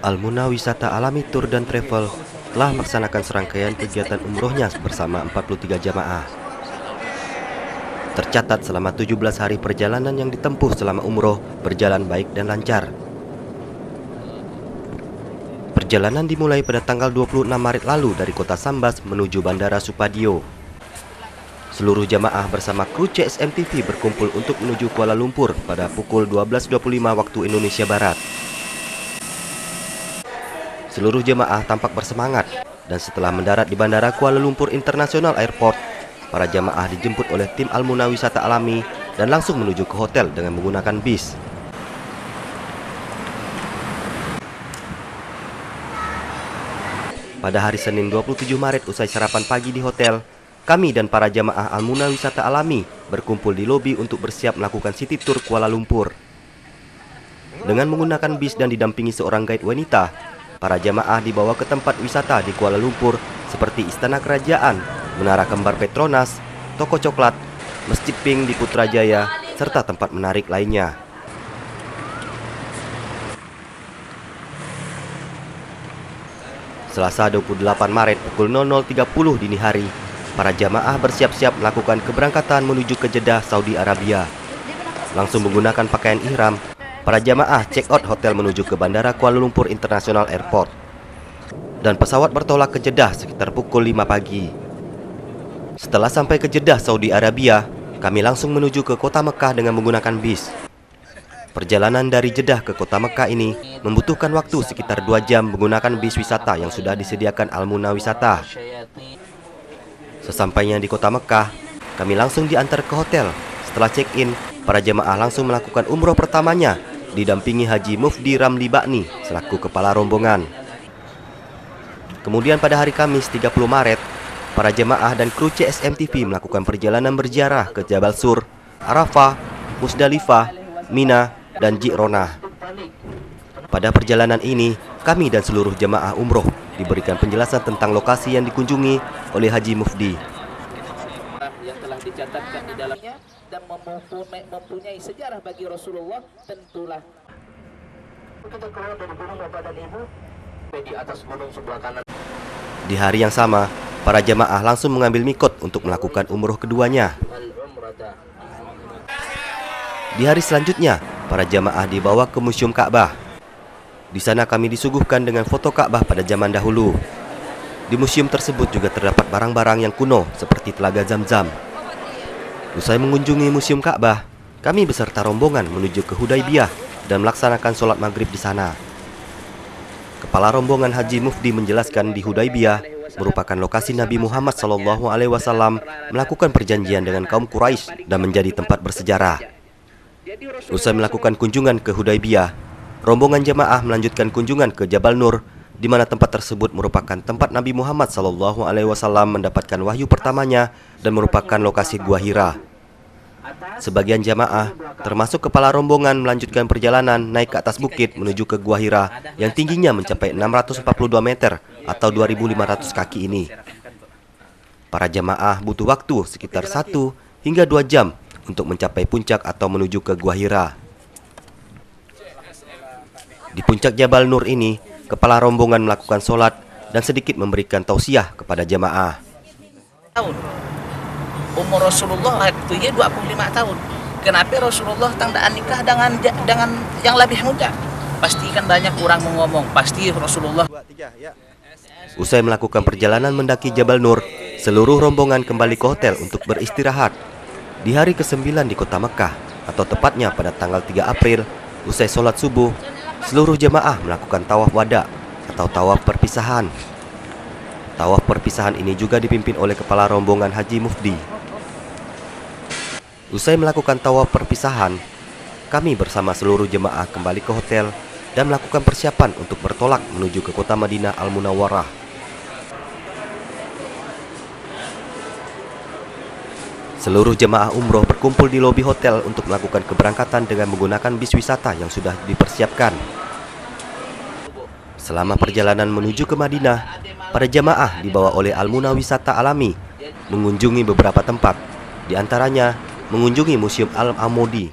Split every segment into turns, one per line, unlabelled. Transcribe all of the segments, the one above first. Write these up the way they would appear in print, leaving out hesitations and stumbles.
Al-Muna Wisata Alami Tour dan Travel telah melaksanakan serangkaian kegiatan umrohnya bersama 43 jamaah. Tercatat selama 17 hari perjalanan yang ditempuh selama umroh berjalan baik dan lancar. Perjalanan dimulai pada tanggal 26 Maret lalu dari kota Sambas menuju Bandara Supadio. Seluruh jamaah bersama kru CSM-TV berkumpul untuk menuju Kuala Lumpur pada pukul 12.25 waktu Indonesia Barat. Seluruh jemaah tampak bersemangat dan setelah mendarat di Bandara Kuala Lumpur International Airport, para jemaah dijemput oleh tim Al-Muna Wisata Alami dan langsung menuju ke hotel dengan menggunakan bis. Pada hari Senin 27 Maret usai sarapan pagi di hotel, kami dan para jemaah Al-Muna Wisata Alami berkumpul di lobi untuk bersiap melakukan city tour Kuala Lumpur. Dengan menggunakan bis dan didampingi seorang guide wanita, para jamaah dibawa ke tempat wisata di Kuala Lumpur seperti Istana Kerajaan, Menara Kembar Petronas, Toko Coklat, Masjid Pink di Putrajaya, serta tempat menarik lainnya. Selasa 28 Maret pukul 00.30 dini hari, para jamaah bersiap-siap melakukan keberangkatan menuju ke Jeddah, Saudi Arabia. Langsung menggunakan pakaian ihram, para jamaah check-out hotel menuju ke Bandara Kuala Lumpur International Airport. Dan pesawat bertolak ke Jeddah sekitar pukul 5 pagi. Setelah sampai ke Jeddah, Saudi Arabia, kami langsung menuju ke kota Mekah dengan menggunakan bis. Perjalanan dari Jeddah ke kota Mekah ini membutuhkan waktu sekitar 2 jam menggunakan bis wisata yang sudah disediakan Al-Muna Wisata. Sesampainya di kota Mekah, kami langsung diantar ke hotel. Setelah check-in, para jemaah langsung melakukan umroh pertamanya didampingi Haji Mufdi Ramli Bakni selaku kepala rombongan. Kemudian pada hari Kamis 30 Maret, para jemaah dan kru CSM-TV melakukan perjalanan berziarah ke Jabal Sur, Arafah, Musdalifah, Mina, dan Ji'ronah. Pada perjalanan ini, kami dan seluruh jemaah umroh diberikan penjelasan tentang lokasi yang dikunjungi oleh Haji Mufdi.
Yang telah dicatatkan di dalamnya dan mempunyai sejarah bagi Rasulullah, tentulah kita keluar dari gunung Bapak dan Ibu di atas gunung sebelah kanan.
Di hari yang sama, para jemaah langsung mengambil mikot untuk melakukan umroh keduanya. Di hari selanjutnya, para jamaah dibawa ke Museum Ka'bah. Di sana kami disuguhkan dengan foto Ka'bah pada zaman dahulu. Di museum tersebut juga terdapat barang-barang yang kuno seperti Telaga Zam-Zam. Usai mengunjungi Museum Ka'bah, kami beserta rombongan menuju ke Hudaybiyah dan melaksanakan sholat maghrib di sana. Kepala rombongan Haji Mufdi menjelaskan di Hudaybiyah merupakan lokasi Nabi Muhammad SAW melakukan perjanjian dengan kaum Quraisy dan menjadi tempat bersejarah. Usai melakukan kunjungan ke Hudaybiyah, rombongan jemaah melanjutkan kunjungan ke Jabal Nur, di mana tempat tersebut merupakan tempat Nabi Muhammad SAW mendapatkan wahyu pertamanya dan merupakan lokasi Gua Hira. Sebagian jemaah, termasuk kepala rombongan, melanjutkan perjalanan naik ke atas bukit menuju ke Gua Hira yang tingginya mencapai 642 meter atau 2.500 kaki ini. Para jemaah butuh waktu sekitar 1 hingga 2 jam untuk mencapai puncak atau menuju ke Gua Hira. Di puncak Jabal Nur ini, kepala rombongan melakukan sholat dan sedikit memberikan tausiah kepada jemaah.
Umur Rasulullah itu 25 tahun. Kenapa Rasulullah tandaan nikah dengan yang lebih muda? Pasti kan banyak orang mengomong, pasti Rasulullah.
Usai melakukan perjalanan mendaki Jabal Nur, seluruh rombongan kembali ke hotel untuk beristirahat. Di hari ke-9 di kota Mekah, atau tepatnya pada tanggal 3 April, usai sholat subuh, seluruh jemaah melakukan tawaf wada atau tawaf perpisahan. Tawaf perpisahan ini juga dipimpin oleh kepala rombongan Haji Mufdi. Usai melakukan tawaf perpisahan, kami bersama seluruh jemaah kembali ke hotel dan melakukan persiapan untuk bertolak menuju ke kota Madinah Al-Munawwarah. Seluruh jemaah umroh berkumpul di lobi hotel untuk melakukan keberangkatan dengan menggunakan bis wisata yang sudah dipersiapkan. Selama perjalanan menuju ke Madinah, para jemaah dibawa oleh Al-Muna Wisata Alami mengunjungi beberapa tempat, di antaranya mengunjungi Museum Al-Amudi.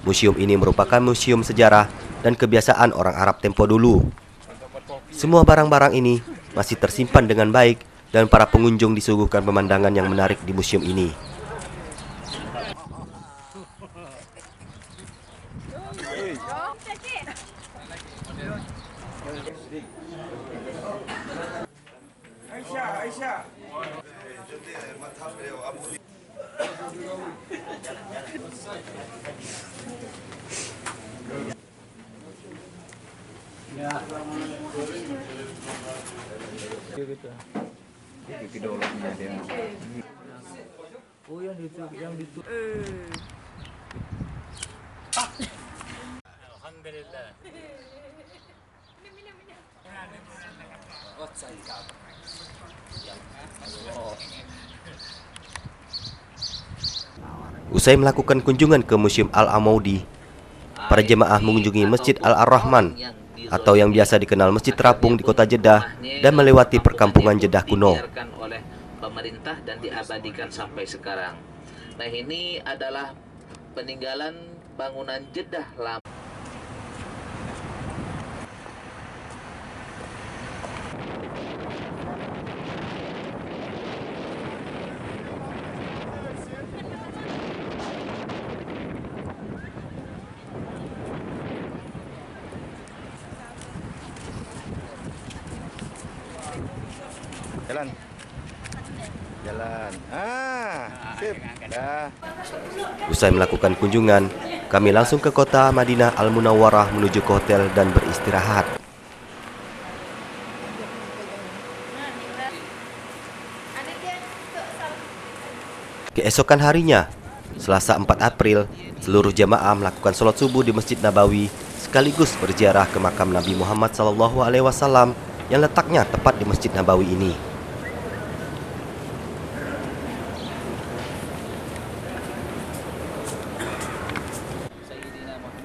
Museum ini merupakan museum sejarah dan kebiasaan orang Arab tempo dulu. Semua barang-barang ini masih tersimpan dengan baik dan para pengunjung disuguhkan pemandangan yang menarik di museum ini. Usai melakukan kunjungan ke Museum Al-Amaudi, para jemaah mengunjungi Masjid Al-Rahman atau yang biasa dikenal Masjid Terapung di kota Jeddah dan melewati perkampungan Jeddah kuno.
Oleh pemerintah dan diabadikan sampai sekarang. Nah, ini adalah peninggalan bangunan Jeddah lama.
Jalan. Sip. Dah.
Usai melakukan kunjungan, kami langsung ke kota Madinah Al-Munawwarah menuju ke hotel dan beristirahat. Keesokan harinya, Selasa 4 April, seluruh jemaah melakukan sholat subuh di Masjid Nabawi sekaligus berziarah ke makam Nabi Muhammad SAW yang letaknya tepat di Masjid Nabawi ini.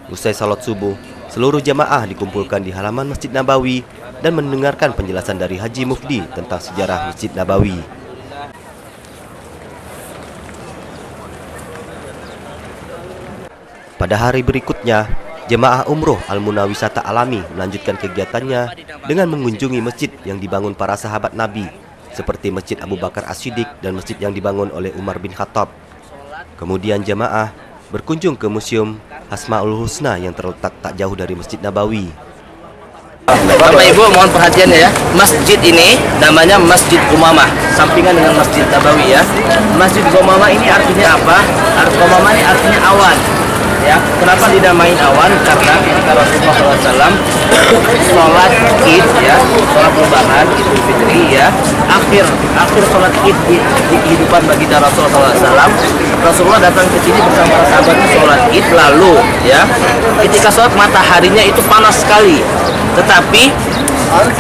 Usai salat subuh, seluruh jamaah dikumpulkan di halaman Masjid Nabawi dan mendengarkan penjelasan dari Haji Mufdi tentang sejarah Masjid Nabawi. Pada hari berikutnya, jemaah umroh Al-Muna Wisata Alami melanjutkan kegiatannya dengan mengunjungi masjid yang dibangun para sahabat Nabi, seperti Masjid Abu Bakar As-Siddiq dan masjid yang dibangun oleh Umar bin Khattab. Kemudian jemaah berkunjung ke Museum Asmaul Husna yang terletak tak jauh dari Masjid Nabawi.
Bapak Ibu mohon perhatiannya ya. Masjid ini namanya Masjid Umamah, sampingan dengan Masjid Nabawi ya. Masjid Umamah ini artinya apa? Umamah ini artinya awan. Ya, kenapa dinamain awan? Karena ketika Rasulullah SAW sholat Id ya, sholat Lebaran Idul Fitri ya, akhir sholat Id di kehidupan baginda Rasulullah SAW, Rasulullah datang ke sini bersama para sahabatnya sholat Id, lalu ya, ketika sholat mataharinya itu panas sekali, tetapi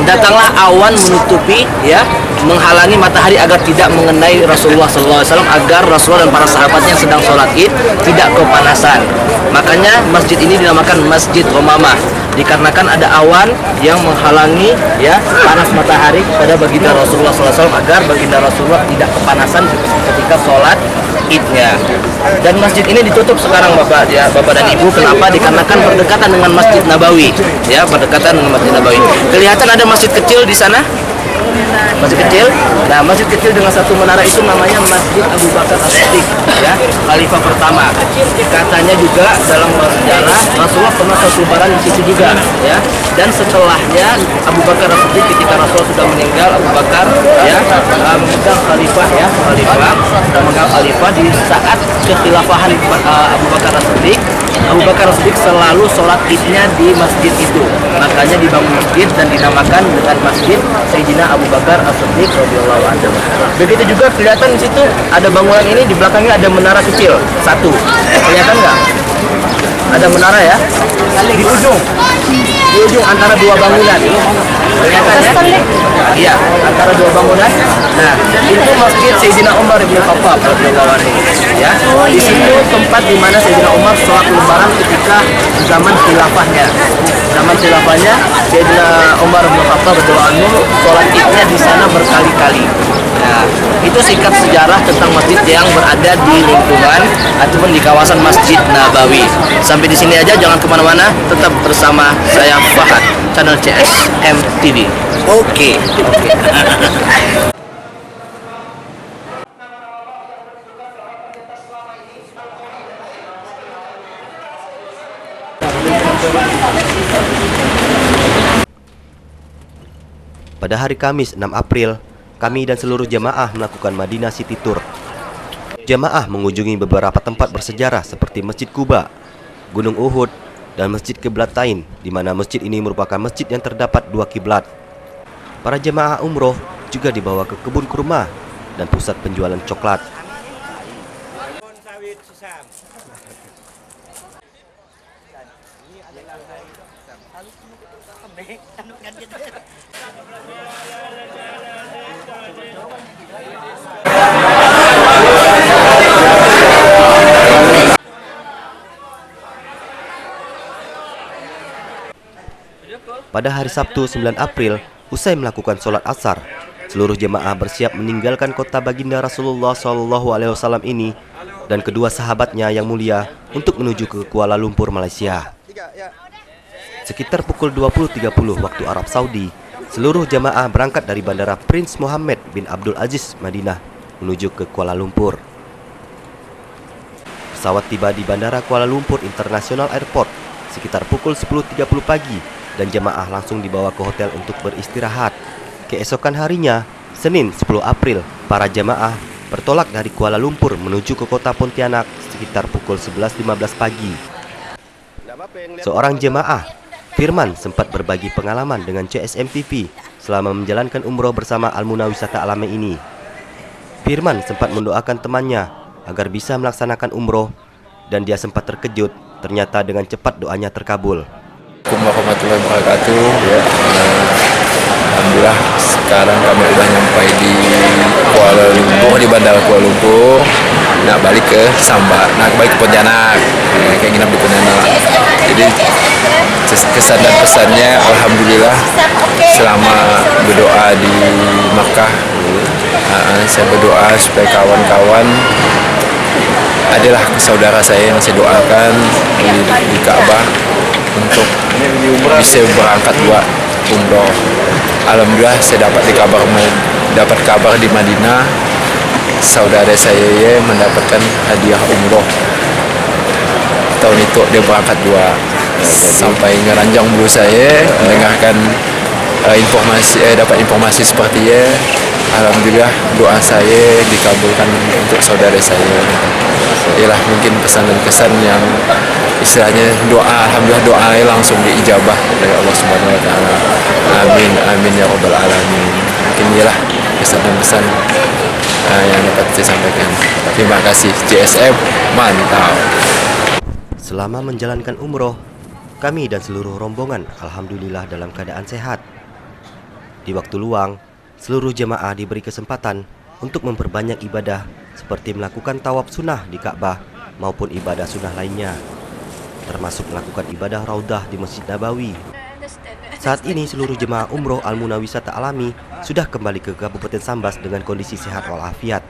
datanglah awan menutupi ya, menghalangi matahari agar tidak mengenai Rasulullah SAW, agar Rasulullah dan para sahabatnya yang sedang sholat Id tidak kepanasan. Makanya masjid ini dinamakan Masjid Umamah, dikarenakan ada awan yang menghalangi ya panas matahari pada baginda Rasulullah SAW, agar baginda Rasulullah tidak kepanasan ketika sholat Idnya. Dan masjid ini ditutup sekarang Bapak dan Ibu. Kenapa? Dikarenakan berdekatan dengan Masjid Nabawi ya, berdekatan dengan Masjid Nabawi. Kelihatan ada masjid kecil di sana, masjid kecil. Nah, masjid kecil dengan satu menara itu namanya Masjid Abu Bakar As-Siddiq ya, khalifah pertama. Katanya juga dalam sejarah Rasulullah pernah satu lebaran di situ juga ya. Dan setelahnya Abu Bakar As-Siddiq, ketika Rasulullah sudah meninggal, Abu Bakar ya memegang khalifah ya, memegang khalifah di saat kekhilafahan Abu Bakar As-Siddiq. Abu Bakar As-Siddiq selalu sholat Idnya di masjid itu. Makanya dibangun masjid dan dinamakan dengan Masjid Sayyidina Abu Bakar As-Siddiq radhiyallahu anhu. Begitu juga kelihatan di situ ada bangunan ini, di belakangnya ada menara kecil satu. Kelihatan nggak? Ada menara ya di ujung antara dua bangunan. Kelihatan ya? Iya, antara dua bangunan. Nah, itu Masjid Sayyidina Umar bin Khattab radhiyallahu anhu ya. Di situ tempat di mana Sayyidina Umar sholat Lebaran ketika zaman khilafahnya. zaman khilafahnya Sayyidina Umar bin Khattab radhiyallahu anhu sholat idnya di sana berkali-kali. Nah, itu singkat sejarah tentang masjid yang berada di lingkungan ataupun di kawasan Masjid Nabawi. Sampai di sini aja, jangan kemana-mana, tetap bersama saya Fahad, channel CSM TV. Oke.
Pada hari Kamis 6 April, kami dan seluruh jamaah melakukan Madinah City Tour. Jamaah mengunjungi beberapa tempat bersejarah seperti Masjid Quba, Gunung Uhud, dan Masjid Qiblatain, di mana masjid ini merupakan masjid yang terdapat 2 kiblat. Para jamaah umroh juga dibawa ke kebun kurma dan pusat penjualan coklat. Pada hari Sabtu 9 April, usai melakukan sholat asar, seluruh jemaah bersiap meninggalkan kota baginda Rasulullah SAW ini dan kedua sahabatnya yang mulia untuk menuju ke Kuala Lumpur, Malaysia. Sekitar pukul 20.30 waktu Arab Saudi, seluruh jemaah berangkat dari Bandara Prince Mohammed bin Abdul Aziz, Madinah, menuju ke Kuala Lumpur. Pesawat tiba di Bandara Kuala Lumpur International Airport sekitar pukul 10.30 pagi dan jemaah langsung dibawa ke hotel untuk beristirahat. Keesokan harinya, Senin 10 April, para jemaah bertolak dari Kuala Lumpur menuju ke kota Pontianak sekitar pukul 11.15 pagi. Seorang jemaah, Firman, sempat berbagi pengalaman dengan CSM TV selama menjalankan umroh bersama Al-Muna Wisata Alami ini. Firman sempat mendoakan temannya agar bisa melaksanakan umroh dan dia sempat terkejut ternyata dengan cepat doanya terkabul.
Assalamualaikum warahmatullahi wabarakatuh. Ya, alhamdulillah sekarang kami udah nyampai di Kuala Lumpur, di Bandara Kuala Lumpur. Nak balik ke Samba, nak balik ke Pontianak. Kayak gini di Pontianak. Jadi kesan dan pesannya, alhamdulillah selama berdoa di Makkah, saya berdoa supaya kawan-kawan adalah saudara saya yang saya doakan di Ka'bah untuk bisa berangkat buat umroh. Alhamdulillah saya dapat kabar di Madinah, saudara saya mendapatkan hadiah umroh. Tahun itu dia berangkat dua. Sampai ngeranjang bulu saya mendengarkan dapat informasi seperti ya. Alhamdulillah doa saya dikabulkan untuk saudara saya. Ialah mungkin pesan dan kesan yang istilahnya doa, alhamdulillah doa langsung diijabah dari Allah Subhanahu wa taala. Amin amin ya rabbal alamin. Mungkin ialah pesan dan pesan yang dapat saya sampaikan. Terima kasih CSM, mantap.
Selama menjalankan umroh, kami dan seluruh rombongan alhamdulillah dalam keadaan sehat. Di waktu luang, seluruh jemaah diberi kesempatan untuk memperbanyak ibadah seperti melakukan tawaf sunnah di Ka'bah maupun ibadah sunnah lainnya, termasuk melakukan ibadah raudah di Masjid Nabawi. Saat ini seluruh jemaah umroh Al-Muna Wisata Alami sudah kembali ke Kabupaten Sambas dengan kondisi sehat walafiat.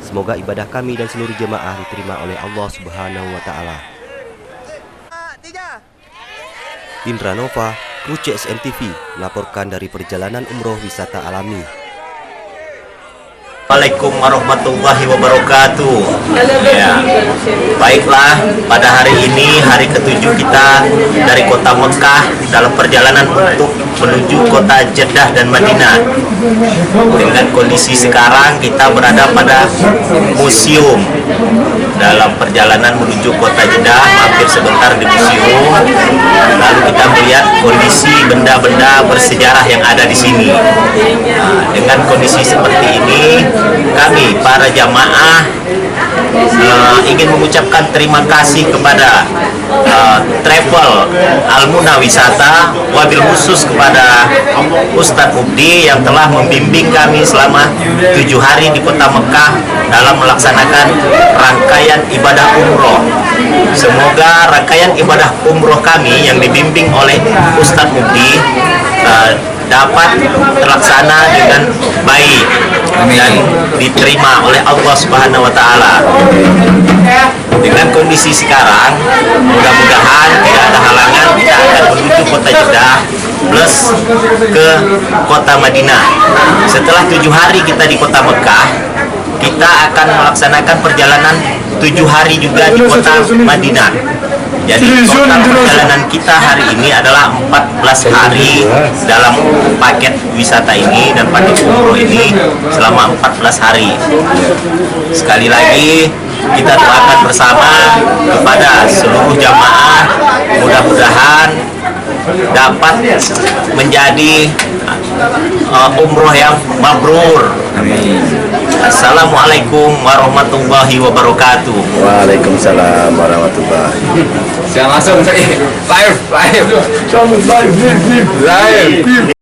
Semoga ibadah kami dan seluruh jemaah diterima oleh Allah Subhanahu wa taala. Indra Nova, kru CSM TV melaporkan dari perjalanan umroh wisata alami.
Assalamualaikum warahmatullahi wabarakatuh. Ya, baiklah, pada hari ini hari ke-7 kita dari kota Mekah dalam perjalanan untuk menuju kota Jeddah dan Madinah. Dengan kondisi sekarang kita berada pada museum. Dalam perjalanan menuju kota Jeddah, mampir sebentar di museum, lalu kita melihat kondisi benda-benda bersejarah yang ada di sini. Nah, dengan kondisi seperti ini, kami para jamaah ingin mengucapkan terima kasih kepada travel Al-Muna Wisata, wabil khusus kepada Ustadz Mubdi yang telah membimbing kami selama 7 hari di kota Mekah dalam melaksanakan rangkaian ibadah umroh. Semoga rangkaian ibadah umroh kami yang dibimbing oleh Ustadz Mukti dapat terlaksana dengan baik dan diterima oleh Allah Subhanahu wa taala. Dengan kondisi sekarang, mudah-mudahan tidak ada halangan, kita akan menuju kota Jeddah plus ke kota Madinah. Setelah 7 hari kita di kota Mekah, kita akan melaksanakan perjalanan 7 hari juga di kota Madinah. Jadi total perjalanan kita hari ini adalah 14 hari dalam paket wisata ini dan paket umroh ini selama 14 hari. Sekali lagi kita doakan bersama kepada seluruh jamaah, mudah-mudahan dapat menjadi umroh yang mabrur.
Amin.
Assalamualaikum warahmatullahi wabarakatuh.
Waalaikumsalam warahmatullahi. Jangan langsung live.